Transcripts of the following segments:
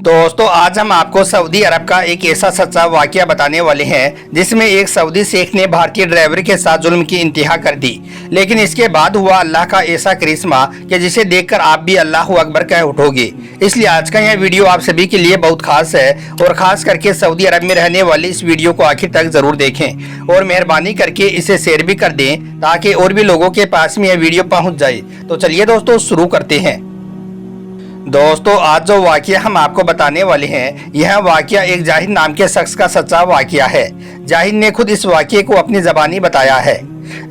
दोस्तों आज हम आपको सऊदी अरब का एक ऐसा सच्चा वाकया बताने वाले हैं जिसमें एक सऊदी शेख ने भारतीय ड्राइवर के साथ जुल्म की इंतहा कर दी। लेकिन इसके बाद हुआ अल्लाह का ऐसा करिश्मा कि जिसे देखकर आप भी अल्लाह अकबर कह उठोगे। इसलिए आज का यह वीडियो आप सभी के लिए बहुत खास है और खास करके सऊदी अरब में रहने वाले इस वीडियो को आखिर तक जरूर देखें और मेहरबानी करके इसे शेयर भी कर दें ताकि और भी लोगों के पास में यह वीडियो पहुँच जाए। तो चलिए दोस्तों शुरू करते हैं। दोस्तों आज जो वाकया हम आपको बताने वाले हैं यह वाकया एक जाहिद नाम के शख्स का सच्चा वाकया है। जाहिद ने खुद इस वाकये को अपनी ज़बानी बताया है।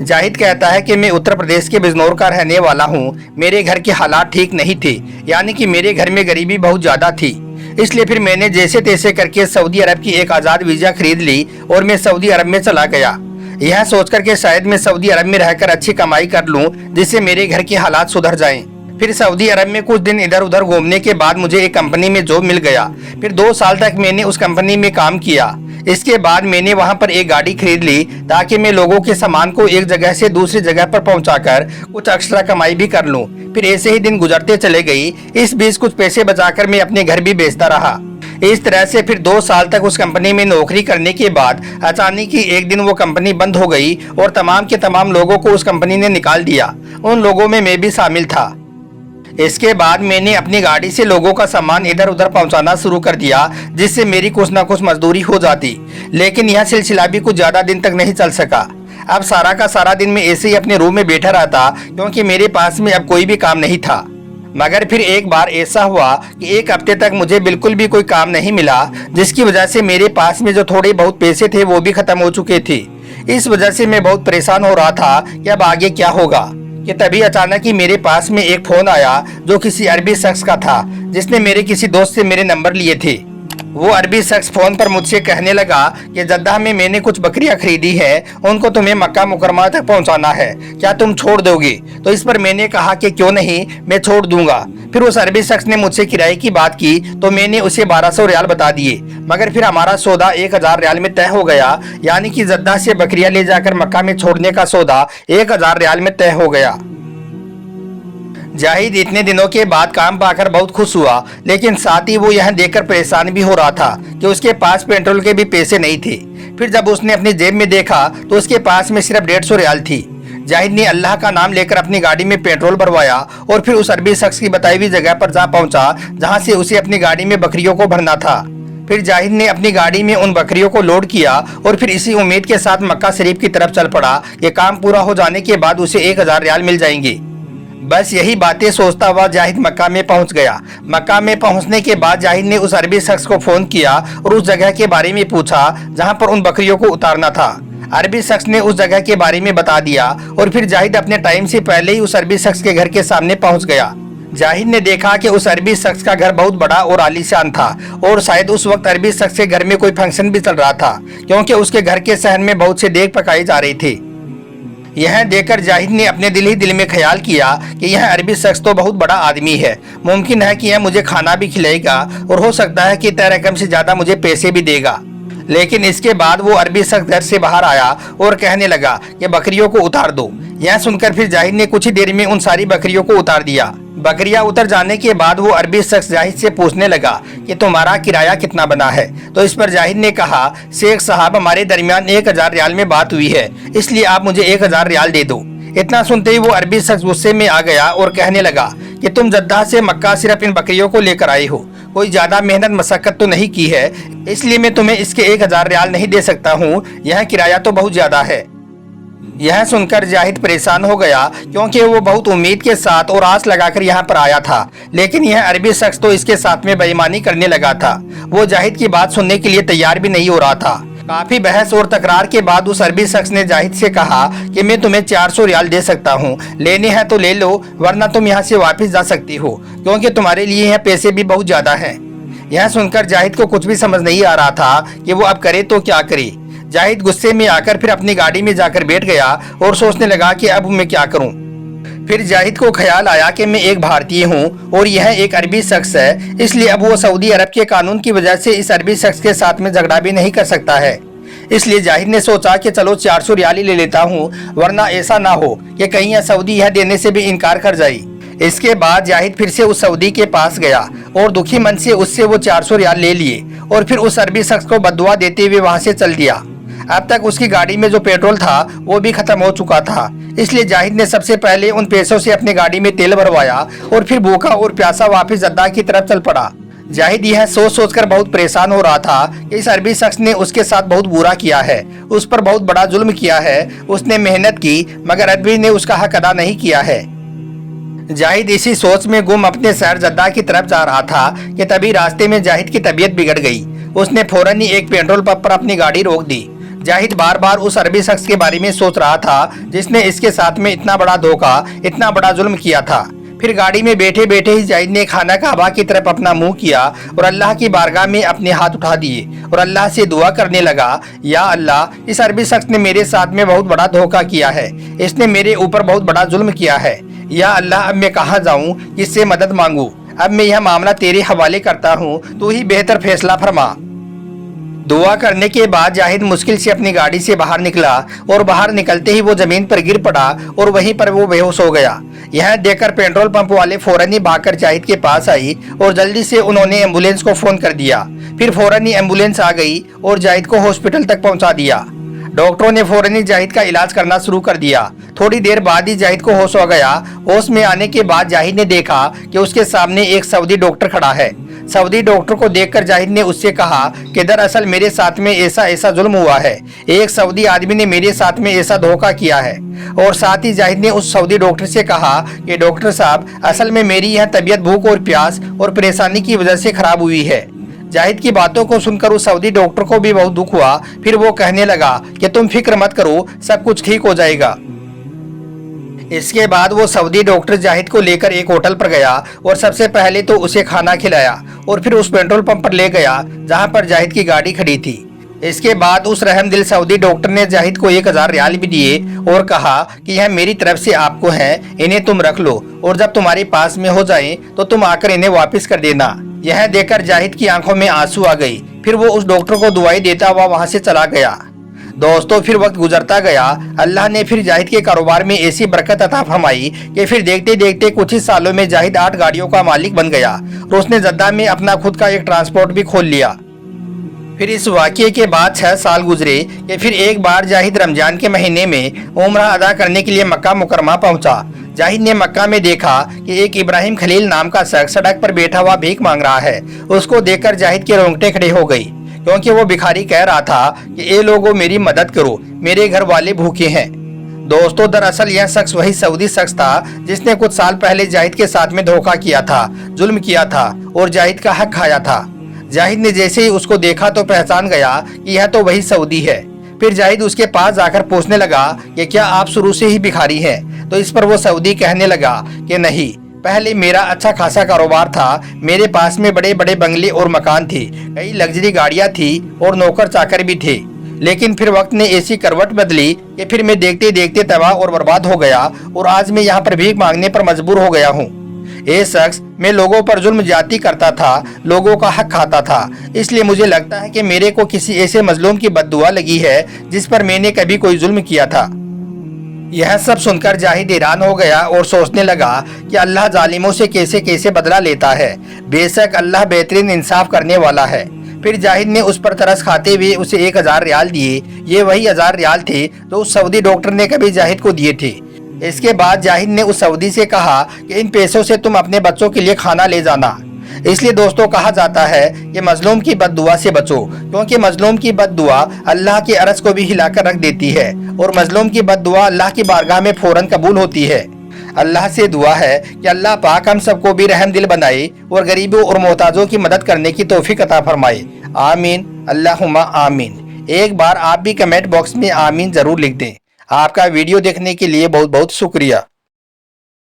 जाहिद कहता है कि मैं उत्तर प्रदेश के बिजनौर का रहने वाला हूँ। मेरे घर के हालात ठीक नहीं थे, यानी कि मेरे घर में गरीबी बहुत ज़्यादा थी। इसलिए फिर मैंने जैसे तैसे करके सऊदी अरब की एक आज़ाद वीज़ा खरीद ली और मैं सऊदी अरब में चला गया, यह सोचकर के शायद मैं सऊदी अरब में रहकर अच्छी कमाई कर लूँ जिससे मेरे घर के हालात सुधर जाएं। फिर सऊदी अरब में कुछ दिन इधर उधर घूमने के बाद मुझे एक कंपनी में जॉब मिल गया। फिर 2 साल तक मैंने उस कंपनी में काम किया। इसके बाद मैंने वहां पर एक गाड़ी खरीद ली ताकि मैं लोगों के सामान को एक जगह से दूसरी जगह पर पहुंचाकर कुछ एक्स्ट्रा कमाई भी कर लूं। फिर ऐसे ही दिन गुजरते चले गई। इस बीच कुछ पैसे बचाकर मैं अपने घर भी बेचता रहा। इस तरह से फिर 2 साल तक उस कंपनी में नौकरी करने के बाद अचानक ही एक दिन वो कंपनी बंद हो गई और तमाम के तमाम लोगों को उस कंपनी ने निकाल दिया। उन लोगों में मैं भी शामिल था। इसके बाद मैंने अपनी गाड़ी से लोगों का सामान इधर उधर पहुंचाना शुरू कर दिया जिससे मेरी कुछ ना कुछ मजदूरी हो जाती। लेकिन यह सिलसिला भी कुछ ज़्यादा दिन तक नहीं चल सका। अब सारा का सारा दिन मैं ऐसे ही अपने रूम में बैठा रहता क्योंकि मेरे पास में अब कोई भी काम नहीं था। मगर फिर एक बार ऐसा हुआ कि 1 हफ्ते तक मुझे बिल्कुल भी कोई काम नहीं मिला, जिसकी वजह से मेरे पास में जो थोड़े बहुत पैसे थे वो भी खत्म हो चुके थे। इस वजह से मैं बहुत परेशान हो रहा था कि अब आगे क्या होगा कि तभी अचानक ही मेरे पास में एक फ़ोन आया जो किसी अरबी शख्स का था जिसने मेरे किसी दोस्त से मेरे नंबर लिए थे। वो अरबी शख्स फ़ोन पर मुझसे कहने लगा कि जद्दा में मैंने कुछ बकरियां खरीदी है, उनको तुम्हें मक्का मुकरमा तक पहुंचाना है, क्या तुम छोड़ दोगे? तो इस पर मैंने कहा कि क्यों नहीं, मैं छोड़ दूंगा। फिर उस अरबी शख्स ने मुझसे किराए की बात की तो मैंने उसे 1200 रियाल बता दिए। मगर फिर हमारा सौदा 1000 रियाल में तय हो गया, यानी कि जद्दा से बकरियां ले जाकर मक्का में छोड़ने का सौदा 1000 रियाल में तय हो गया। जाहिद इतने दिनों के बाद काम पाकर बहुत खुश हुआ, लेकिन साथ ही वो यह देखकर परेशान भी हो रहा था कि उसके पास पेट्रोल के भी पैसे नहीं थे। फिर जब उसने अपनी जेब में देखा तो उसके पास में सिर्फ 150 रियाल थी। जाहिद ने अल्लाह का नाम लेकर अपनी गाड़ी में पेट्रोल भरवाया और फिर उस अरबी शख्स की बताई हुई जगह पर जा पहुंचा जहां से उसे अपनी गाड़ी में बकरियों को भरना था। फिर जाहिद ने अपनी गाड़ी में उन बकरियों को लोड किया और फिर इसी उम्मीद के साथ मक्का शरीफ की तरफ चल पड़ा कि काम पूरा हो जाने के बाद उसे 1000 रियाल मिल जाएंगे। बस यही बातें सोचता हुआ जाहिद मक्का में पहुंच गया। मक्का में पहुंचने के बाद जाहिद ने उस अरबी शख्स को फोन किया और उस जगह के बारे में पूछा जहां पर उन बकरियों को उतारना था। अरबी शख्स ने उस जगह के बारे में बता दिया और फिर जाहिद अपने टाइम से पहले ही उस अरबी शख्स के घर के सामने पहुंच गया। जाहिद ने देखा कि उस अरबी शख्स का घर बहुत बड़ा और आलीशान था और शायद उस वक्त अरबी शख्स के घर में कोई फंक्शन भी चल रहा था, क्योंकि उसके घर के सहन में बहुत से देग पकाई जा रही थी। यह देखकर जाहिद ने अपने दिल ही दिल में ख्याल किया कि यह अरबी शख्स तो बहुत बड़ा आदमी है, मुमकिन है कि यह मुझे खाना भी खिलाएगा और हो सकता है कि तय रकम से ज़्यादा मुझे पैसे भी देगा। लेकिन इसके बाद वो अरबी शख्स घर से बाहर आया और कहने लगा कि बकरियों को उतार दो। यह सुनकर फिर जाहिद ने कुछ ही देर में उन सारी बकरियों को उतार दिया। बकरियां उतर जाने के बाद वो अरबी शख्स जाहिद से पूछने लगा कि तुम्हारा किराया कितना बना है? तो इस पर जाहिद ने कहा, शेख साहब हमारे दरमियान 1000 रियाल में बात हुई है, इसलिए आप मुझे 1000 रियाल दे दो। इतना सुनते ही वो अरबी शख्स गुस्से में आ गया और कहने लगा कि तुम जद्दा से मक्का सिर्फ इन बकरियों को लेकर आए हो, कोई ज्यादा मेहनत मशक्कत तो नहीं की है, इसलिए मैं तुम्हें इसके 1000 रियाल नहीं दे सकता हूँ, यह किराया तो बहुत ज्यादा है। यह सुनकर जाहिद परेशान हो गया क्योंकि वो बहुत उम्मीद के साथ और आस लगाकर यहाँ पर आया था, लेकिन यह अरबी शख्स तो इसके साथ में बेईमानी करने लगा था। वो जाहिद की बात सुनने के लिए तैयार भी नहीं हो रहा था। काफी बहस और तकरार के बाद उस अरबी शख्स ने जाहिद से कहा कि मैं तुम्हें 400 रियाल दे सकता हूँ, लेने हैं तो ले लो वरना तुम यहाँ से वापस जा सकती हो, क्योंकि तुम्हारे लिए यह पैसे भी बहुत ज्यादा हैं। यह सुनकर जाहिद को कुछ भी समझ नहीं आ रहा था कि वो अब करे तो क्या करे। जाहिद गुस्से में आकर फिर अपनी गाड़ी में जाकर बैठ गया और सोचने लगा कि अब मैं क्या करूं। फिर जाहिद को ख्याल आया कि मैं एक भारतीय हूं और यह एक अरबी शख्स है, इसलिए अब वो सऊदी अरब के कानून की वजह से इस अरबी शख्स के साथ में झगड़ा भी नहीं कर सकता है। इसलिए जाहिद ने सोचा कि चलो 400 रियाल ले लेता हूं, वरना ऐसा ना हो कि कहीं यह सऊदी यह देने से भी इनकार कर जाए। इसके बाद जाहिद फिर से उस सऊदी के पास गया और दुखी मन से उससे वो 400 रियाल ले लिए और फिर उस अरबी शख्स को बद्दुआ देते हुए वहां से चल दिया। अब तक उसकी गाड़ी में जो पेट्रोल था वो भी खत्म हो चुका था, इसलिए जाहिद ने सबसे पहले उन पैसों से अपनी गाड़ी में तेल भरवाया और फिर भूखा और प्यासा वापस जद्दा की तरफ चल पड़ा। जाहिद यह सोच सोचकर बहुत परेशान हो रहा था कि इस अरबी शख्स ने उसके साथ बहुत बुरा किया है, उस पर बहुत बड़ा जुल्म किया है। उसने मेहनत की मगर अरबी ने उसका हक अदा नहीं किया है। जाहिद इसी सोच में गुम अपने शहर जद्दा की तरफ जा रहा था कि तभी रास्ते में जाहिद की तबीयत बिगड़ गई। उसने फौरन ही एक पेट्रोल पंप पर अपनी गाड़ी रोक दी। जाहिद बार बार उस अरबी शख्स के बारे में सोच रहा था जिसने इसके साथ में इतना बड़ा धोखा, इतना बड़ा जुल्म किया था। फिर गाड़ी में बैठे बैठे ही जाहिद ने खाना काबा की तरफ अपना मुंह किया और अल्लाह की बारगाह में अपने हाथ उठा दिए और अल्लाह से दुआ करने लगा, या अल्लाह, इस अरबी शख्स ने मेरे साथ में बहुत बड़ा धोखा किया है, इसने मेरे ऊपर बहुत बड़ा जुल्म किया है। या अल्लाह, अब मैं कहाँ जाऊँ, किससे मदद मांगू? अब मैं यह मामला तेरे हवाले करता हूँ, तू ही बेहतर फैसला फरमा। दुआ करने के बाद जाहिद मुश्किल से अपनी गाड़ी से बाहर निकला और बाहर निकलते ही वो जमीन पर गिर पड़ा और वहीं पर वो बेहोश हो गया। यह देखकर पेट्रोल पंप वाले फौरन ही भागकर जाहिद के पास आई और जल्दी से उन्होंने एम्बुलेंस को फोन कर दिया। फिर फौरन ही एम्बुलेंस आ गई और जाहिद को हॉस्पिटल तक पहुंचा दिया। डॉक्टरों ने फौरन ही जाहिद का इलाज करना शुरू कर दिया। थोड़ी देर बाद ही जाहिद को होश हो गया। होश में आने के बाद जाहिद ने देखा कि उसके सामने एक सऊदी डॉक्टर खड़ा है। सऊदी डॉक्टर को देखकर जाहिद ने उससे कहा कि दरअसल मेरे साथ में ऐसा ऐसा जुल्म हुआ है, एक सऊदी आदमी ने मेरे साथ में ऐसा धोखा किया है। और साथ ही जाहिद ने उस सऊदी डॉक्टर से कहा कि डॉक्टर साहब, असल में मेरी यह तबीयत भूख और प्यास और परेशानी की वजह से खराब हुई है। जाहिद की बातों को सुनकर उस सऊदी डॉक्टर को भी बहुत दुख हुआ। फिर वो कहने लगा कि तुम फिक्र मत करो, सब कुछ ठीक हो जाएगा। इसके बाद वो सऊदी डॉक्टर जाहिद को लेकर एक होटल पर गया और सबसे पहले तो उसे खाना खिलाया और फिर उस पेट्रोल पंप पर ले गया जहां पर जाहिद की गाड़ी खड़ी थी। इसके बाद उस रहमदिल सऊदी डॉक्टर ने जाहिद को 1000 रियाल भी दिए और कहा कि यह मेरी तरफ से आपको है, इन्हें तुम रख लो और जब तुम्हारे पास में हो जाए तो तुम आकर इन्हें वापस कर देना। यह देखकर जाहिद की आंखों में आंसू आ गई। फिर वो उस डॉक्टर को दुआई देता हुआ वहां से चला गया। दोस्तों, फिर वक्त गुजरता गया। अल्लाह ने फिर जाहिद के कारोबार में ऐसी बरकत अता फरमाई कि फिर देखते देखते कुछ ही सालों में जाहिद 8 गाड़ियों का मालिक बन गया और उसने जद्दा में अपना खुद का एक ट्रांसपोर्ट भी खोल लिया। फिर इस वाक़ये के बाद 6 साल गुजरे कि फिर एक बार जाहिद रमजान के महीने में उम्रा अदा करने के लिए मक्का मुकरमा पहुंचा। जाहिद ने मक्का में देखा कि एक इब्राहिम खलील नाम का शख्स सड़क पर बैठा हुआ भीख मांग रहा है। उसको देखकर जाहिद के रोंगटे खड़े हो गई, क्योंकि वो भिखारी कह रहा था कि ए लोगों, मेरी मदद करो, मेरे घर वाले भूखे हैं। दोस्तों, दरअसल यह शख्स वही सऊदी शख्स था जिसने कुछ साल पहले जाहिद के साथ में धोखा किया था, जुल्म किया था और जाहिद का हक खाया था। जाहिद ने जैसे ही उसको देखा तो पहचान गया कि यह तो वही सऊदी है। फिर जाहिद उसके पास जाकर पूछने लगा कि क्या आप शुरू से ही भिखारी हैं? तो इस पर वो सऊदी कहने लगा कि नहीं, पहले मेरा अच्छा खासा कारोबार था, मेरे पास में बड़े बड़े बंगले और मकान थे, कई लग्जरी गाड़ियां थी और नौकर चाकर भी थे। लेकिन फिर वक्त ने ऐसी करवट बदली कि फिर मैं देखते देखते तबाह और बर्बाद हो गया और आज मैं यहाँ पर भीख मांगने पर मजबूर हो गया हूँ। ये शख्स, मैं लोगों पर जुल्म ज्यादती करता था, लोगों का हक खाता था, इसलिए मुझे लगता है कि मेरे को किसी ऐसे मजलूम की बद्दुआ लगी है जिस पर मैंने कभी कोई जुल्म किया था। यह सब सुनकर जाहिद हैरान हो गया और सोचने लगा कि अल्लाह जालिमों से कैसे कैसे बदला लेता है। बेशक अल्लाह बेहतरीन इंसाफ करने वाला है। फिर जाहिद ने उस पर तरस खाते हुए उसे 1000 रियाल दिए। ये वही 1000 रियाल थे जो उस सऊदी डॉक्टर ने कभी जाहिद को दिए थे। इसके बाद जाहिद ने उस सऊदी से कहा कि इन पैसों से तुम अपने बच्चों के लिए खाना ले जाना। इसलिए दोस्तों कहा जाता है कि मजलूम की बद्दुआ से बचो, क्योंकि मजलूम की बद्दुआ अल्लाह के अरश को भी हिलाकर रख देती है और मजलूम की बद्दुआ अल्लाह की बारगाह में फौरन कबूल होती है। अल्लाह से दुआ है कि अल्लाह पाक हम सबको भी रहम दिल बनाए और गरीबों और मोहताजों की मदद करने की तौफीक अता फरमाए। आमीन, अल्लाहुम्मा आमीन। एक बार आप भी कमेंट बॉक्स में आमीन जरूर लिख दें। आपका वीडियो देखने के लिए बहुत बहुत शुक्रिया।